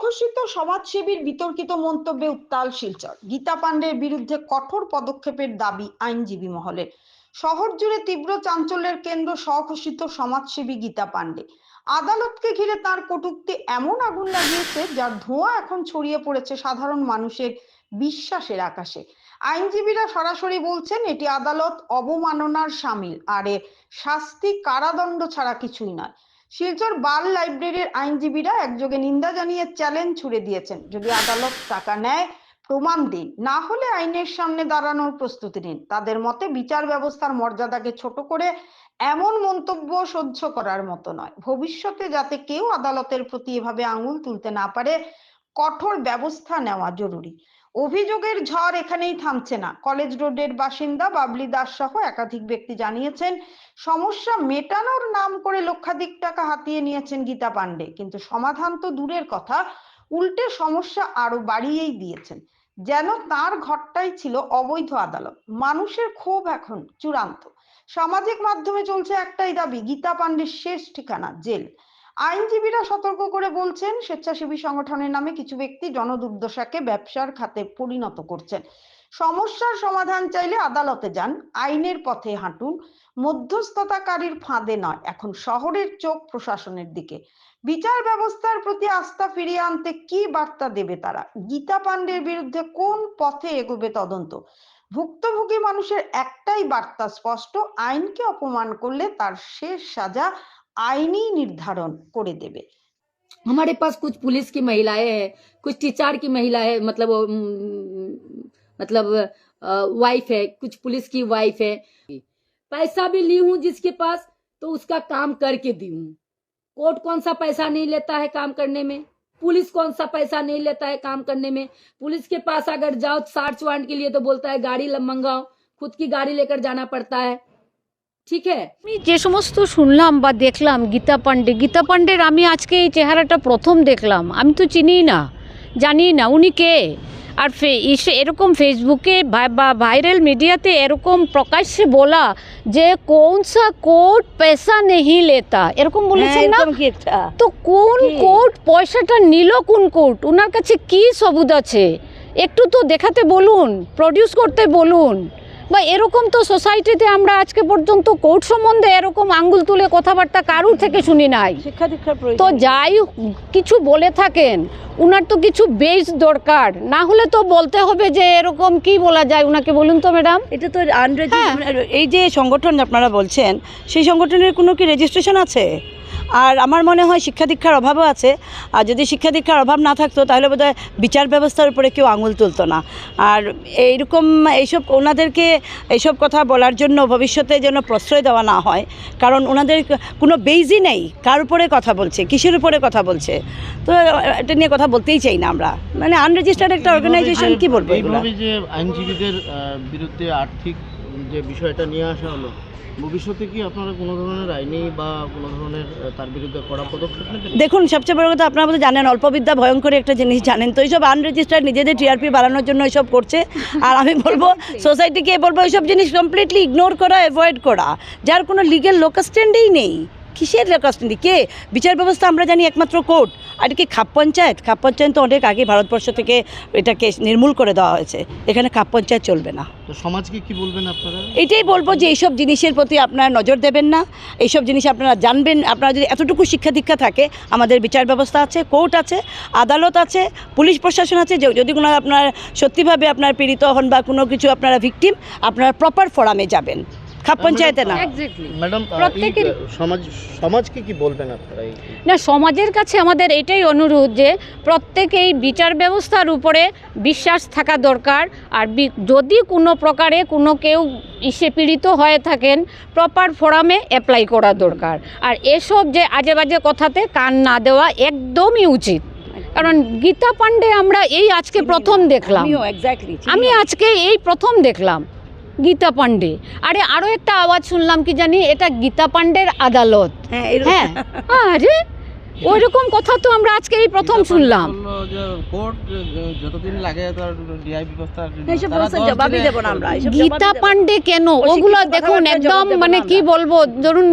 স্বঘোষিত সমাজসেবীর বিতর্কিত মন্তব্যে উত্তাল শিলচর। গীতা পাণ্ডের বিরুদ্ধে কঠোর পদক্ষেপের দাবি আইনজীবী মহলের। শহর জুড়ে তীব্র চাঞ্চল্যের কেন্দ্র স্বঘোষিত সমাজসেবী গীতা পাণ্ডে। আদালতকে ঘিরে তার কটূক্তি এমন আগুন লাগিয়েছে যার ধোঁয়া এখন ছড়িয়ে পড়েছে সাধারণ মানুষের বিশ্বাসের আকাশে। আইনজীবীরা সরাসরি বলছেন এটি আদালত অবমাননার শামিল, আর এর শাস্তি কারাদণ্ড ছাড়া কিছুই নয়। শিলচর বাল লাইব্রেরির আইনজীবীরা একযোগে নিন্দা জানিয়ে চ্যালেঞ্জ ছুড়ে দিয়েছেন, যদি আদালত টাকা নেয় প্রমাণ দিন, না হলে আইনের সামনে দাঁড়ানোর প্রস্তুতি নিন। তাদের মতে বিচার ব্যবস্থার মর্যাদাকে ছোট করে এমন মন্তব্য সহ্য করার মতো নয়। ভবিষ্যতে যাতে কেউ আদালতের প্রতি এভাবে আঙুল তুলতে না পারে, কঠোর ব্যবস্থা নেওয়া জরুরি। অভিযোগের ঝড় এখানেই থামছে না। কলেজ রোডের বাসিন্দা বাবলি দাস সহ একাধিক ব্যক্তি জানিয়েছেন, সমস্যা মেটানোর নাম করে লক্ষাধিক টাকা হাতিয়ে নিয়েছেন গীতা পাণ্ডে, কিন্তু সমাধান তো দূরের কথা, উল্টে সমস্যা আরো বাড়িয়েই দিয়েছেন, যেন তার ঘরটাই ছিল অবৈধ আদালত। মানুষের ক্ষোভ এখন চূড়ান্ত। সামাজিক মাধ্যমে চলছে একটাই দাবি, গীতা পাণ্ডের শেষ ঠিকানা জেল। আইনজীবীরা সতর্ক করে বলছেন, স্বেচ্ছাসেবী সংগঠনের নামে কিছু ব্যক্তি জনদুর্দশাকে ব্যবসার খাতে পরিণত করছেন। সমস্যার সমাধান চাইলে আদালতে যান, আইনের পথে হাঁটুন, মধ্যস্থতাকারীর ফাঁদে নয়। এখন শহরের চোখ প্রশাসনের দিকে। বিচার ব্যবস্থার প্রতি আস্থা ফিরিয়ে আনতে কি বার্তা দেবে তারা? গীতা পাণ্ডের বিরুদ্ধে কোন পথে এগোবে তদন্ত? ভুক্তভোগী মানুষের একটাই বার্তা স্পষ্ট, আইনকে অপমান করলে তার শেষ সাজা आईनी निर्धारण করে দেবে। हमारे पास कुछ पुलिस की महिलाएं हैं, कुछ टीचर की महिला है, मतलब वाइफ है, कुछ पुलिस की वाइफ है। पैसा भी ली हूँ जिसके पास, तो उसका काम करके दी हूँ। कोर्ट कौन सा पैसा नहीं लेता है काम करने में, पुलिस कौन सा पैसा नहीं लेता है काम करने में। पुलिस के पास अगर जाओ सर्च वारंट के लिए तो बोलता है गाड़ी मंगाओ, खुद की गाड़ी लेकर जाना पड़ता है। ঠিক আছে, যে সমস্ত শুনলাম বা দেখলাম গীতা পাণ্ডের আমি আজকে এই চেহারাটা প্রথম দেখলাম। আমি তো চিনিই না, জানি না উনি কে। আর এরকম ফেসবুকে বা ভাইরাল মিডিয়াতে এরকম প্রকাশ্যে বলা যে কোন সা কোর্ট পয়সা নেই লেতা, এরকম বলেছেন না? তো কোন কোর্ট পয়সাটা নিল, কোন কোর্ট? ওনার কাছে কি সবুত আছে একটু তো দেখাতে বলুন, প্রডিউস করতে বলুন। বা এরকম তো সোসাইটিতে আমরা আজকে পর্যন্ত কোর্ট সম্বন্ধে এরকম আঙ্গুল তুলে কথাবার্তা কারুর থেকে শুনি নাই। তো যাই কিছু বলে থাকেন, উনার তো কিছু বেস দরকার, না হলে তো বলতে হবে যে এরকম কি বলা যায়। উনাকে বলুন তো ম্যাডাম। এটা তো এই যে সংগঠন আপনারা বলছেন, সেই সংগঠনের কোনো কি রেজিস্ট্রেশন আছে? আর আমার মনে হয় শিক্ষা দীক্ষার অভাবও আছে। আর যদি শিক্ষা দীক্ষার অভাব না থাকতো তাহলে বোধহয় বিচার ব্যবস্থার উপরে কেউ আঙুল তুলতো না। আর এইসব ওনাদেরকে এইসব কথা বলার জন্য ভবিষ্যতে যেন প্রশ্রয় দেওয়া না হয়, কারণ ওনাদের কোনো বেইজই নেই। কার উপরে কথা বলছে, কিসের উপরে কথা বলছে, তো এটা নিয়ে কথা বলতেই চাই না আমরা। মানে আনরেজিস্টার্ড একটা অর্গানাইজেশন, কি বলবো? এইভাবে যে আইনজীবীদের বিরুদ্ধে আর্থিক যে বিষয়টা নিয়ে আসা হলো, ভবিষ্যতে কি আপনারা কোনো ধরনের আইনি বা কোনো ধরনের তার বিরুদ্ধে কড়া পদক্ষেপ নেবেন? দেখুন, সবচেয়ে বড় কথা, আপনারা বোধহয় জানেন, অল্পবিদ্যা ভয়ঙ্কর একটা জিনিস জানেন। তো এইসব আনরেজিস্টার্ড নিজেদের টিআরপি বাড়ানোর জন্য এইসব করছে। আর আমি বলবো সোসাইটিকে বলবো এইসব জিনিস কমপ্লিটলি ইগনোর করা, অ্যাভয়েড করা। যার কোনো লিগ্যাল লোকাস্ট্যান্ডেই নেই। কিসের লোকাস্ট্যান্ডি? কে? বিচার ব্যবস্থা আমরা জানি একমাত্র কোর্ট। আর কি খাপ পঞ্চায়েত? খাপ পঞ্চায়েত তো অনেক আগে ভারতবর্ষ থেকে এটাকে নির্মূল করে দেওয়া হয়েছে। এখানে খাপ পঞ্চায়েত চলবে না। তো সমাজকে কি বলবেন আপনারা? এটাই বলবো যে এইসব জিনিসের প্রতি আপনারা নজর দেবেন না। এইসব জিনিস আপনারা জানবেন। আপনারা যদি এতটুকু শিক্ষা দীক্ষা থাকে, আমাদের বিচার ব্যবস্থা আছে, কোর্ট আছে, আদালত আছে, পুলিশ প্রশাসন আছে। যদি কোনো আপনার সত্যিভাবে আপনার পীড়িত হন বা কোনো কিছু আপনারা ভিকটিম, আপনারা প্রপার ফোরামে যাবেন, খাপ পঞ্চায়েতে না। ম্যাডাম, সমাজকে কি বলবেন আপনারা? না, সমাজের কাছে আমাদের এটাই অনুরোধ যে প্রত্যেকেই বিচার ব্যবস্থার উপরে বিশ্বাস থাকা দরকার। আর যদি কোনো প্রকারে কোনো কেউ পীড়িত হয়ে থাকেন, প্রপার ফোরামে অ্যাপ্লাই করা দরকার। আর এসব যে আজে বাজে কথাতে কান না দেওয়া একদমই উচিত। কারণ গীতা পাণ্ডে আমরা এই আজকে প্রথম দেখলাম, আমি আজকে এই প্রথম দেখলাম গীতা পাণ্ডে। আরো একটা আওয়াজ শুনলাম, কি জানি, এটা গীতা পাণ্ডের আদালত। হ্যাঁ, আরে ওই রকম কথা তো আমরা আজকে এই প্রথম শুনলাম। বললো যে কোর্ট যতদিন লাগে তার ডিআই ব্যবস্থা এইসব প্রশ্নের জবাবই দেবো না আমরা, এইসব জবাবই গীতা দেবো না। পান্ডে কেন ওগুলো দেখুন একদম মানে কি বলবো, ধরুন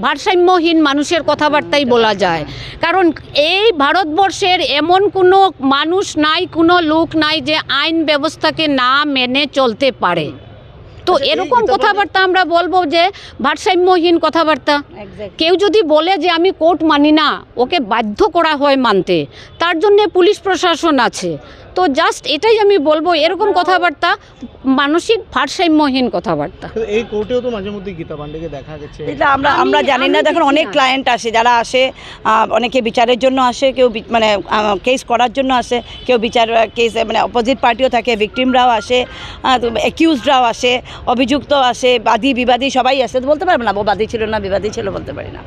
ভারসাম্যহীন মানুষের কথাবার্তাই বলা যায়। কারণ এই ভারতবর্ষের এমন কোনো মানুষ নাই, কোনো লোক নাই যে আইন ব্যবস্থাকে না মেনে চলতে পারে। তো আচ্ছা, এই এরকম গীতা কথাবার্তা আমরা বলবো যে ভারসাম্যহীন কথাবার্তা। Exactly. কেউ যদি বলে যে আমি কোর্ট মানি না, ওকে বাধ্য করা হয় মানতে, তার জন্যে পুলিশ প্রশাসন আছে। তো জাস্ট এটাই আমি বলবো, এরকম কথাবার্তা মানসিক ভারসাম্যহীন কথাবার্তা। এই কোর্টেও তো মাঝে মধ্যে গীতা পান্ডেকে দেখা গেছে। এটা আমরা জানি না। দেখুন অনেক ক্লায়েন্ট আসে, যারা আসে অনেকে বিচারের জন্য আসে, কেউ মানে কেস করার জন্য আসে, কেউ বিচার কেস মানে অপোজিট পার্টিও থাকে, ভিকটিমরাও আসে, অ্যাকিউজডরাও আসে, অভিযুক্ত আসে, বাদী বিবাদী সবাই আসে। তো বলতে পারবো না ও বাদী ছিল না বিবাদী ছিল, বলতে পারি না।